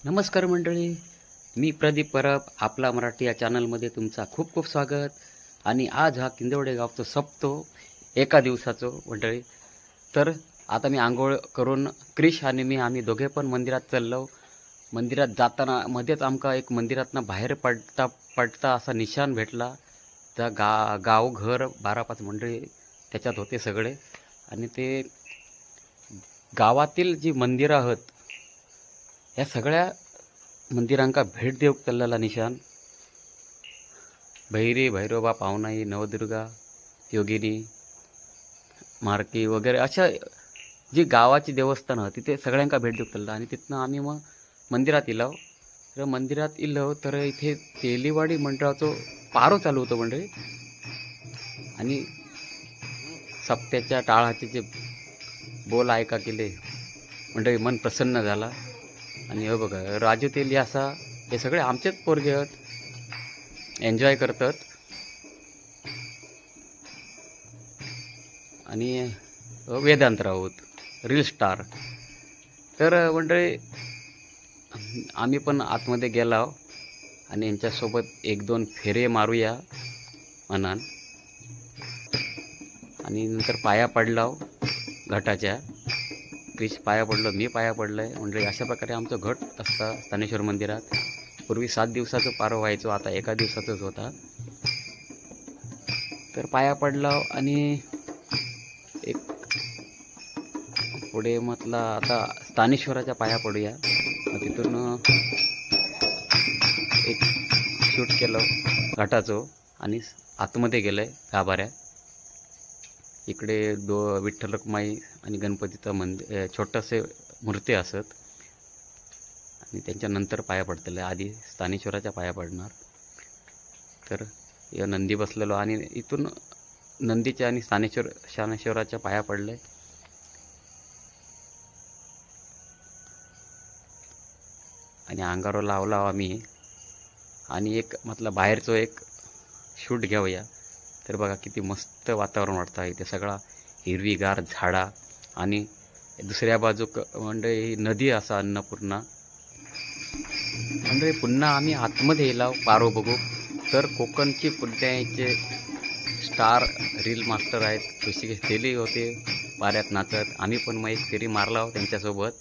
नमस्कार मंडळी, मी प्रदीप परब. आपला मराठी या चॅनलमध्ये तुमचा खूप खूप स्वागत. आणि आज हा किंदवडे गावचं सप्तो एका दिवसाचं मंडळी. तर आता मी आंघोळ करून क्रिश आणि आम्ही दोघे पण मंदिरात चाललो. मंदिरात जाताना मध्येच आमका एक मंदिरातनं बाहेर पडता असा निशाण भेटला. त्या गाव घर 12-5 मंडळी त्याच्यात होते सगळे. आणि ते गावातील जी मंदिरं आहेत या सगळ्या मंदिरांका भेट देऊक चाललेला निशान. भैरी, भैरोबा, पावनाई, नवदुर्गा, योगिनी, मारकी वगैरे अशा जी गावाची देवस्थानं तिथे सगळ्यांका भेट देऊक चालला. आणि तिथनं आम्ही मग मंदिरात इलो. तर मंदिरात इलो तर इथे तेलीवाडी मंडळाचं पारो चालू होतं मंडळी. आणि सप्त्याच्या टाळाचे जे बोल ऐका केले मंडळी, मन प्रसन्न झाला. आणि हे बघा, राजू तेली असा हे सगळे आमचेच पोरगे आहेत, एन्जॉय करतात. आणि वेदांत राऊत, रील स्टार. तर मंडळी आम्ही पण आतमध्ये गेलो आणि यांच्यासोबत 1-2 फेरे मारूया मनान. आणि नंतर पाया पडलो घटाच्या. क्रिश पाया पडलो, मी पाया पडलोय म्हणजे. अशा प्रकारे आमचं घट असतं स्थानेश्वर मंदिरात. पूर्वी 7 दिवसाचं पारो व्हायचो, आता एका दिवसाचंच होता. तर पाया पडलो आणि एक पुढे म्हटलं आता स्थानेश्वराच्या पाया पडूया. तिथून एक शूट केलं घटाचं आणि आतमध्ये गेलंय गाभाऱ्या. इकडे विठ्ठल रखुमाई आणि गणपतीचं छोटंसे मूर्ती असत. आणि त्यांच्यानंतर पाया पडतेलं. आधी स्थानेश्वराच्या पाया पडणार. तर या नंदी बसलेलो आणि इथून नंदीच्या आणि स्थानेश्वराच्या पाया पडले. आणि अंगावर लावला आम्ही. आणि एक म्हटलं बाहेरचं एक शूट घेऊया. तर बघा किती मस्त वातावरण वाटतं आहे. ते सगळा हिरवीगार झाडा आणि दुसऱ्या बाजूक म्हणजे नदी असा अन्नपूर्णा. म्हणजे पुन्हा आम्ही आतमध्ये येलो पारो बघू. तर कोकणची पुण्याचे स्टार रील मास्टर आहेत ऋषिकेश तेली होते पाऱ्यात नाचत. आम्ही पण मग एक फेरी मारला त्यांच्यासोबत.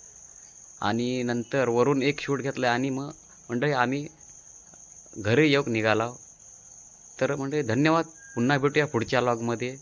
आणि नंतर वरून एक शूट घेतलं आणि मग म्हणजे आम्ही घरी येऊक निघालो. तर म्हणजे धन्यवाद. पुन्हा भेटूया पुढच्या व्लॉगमध्ये.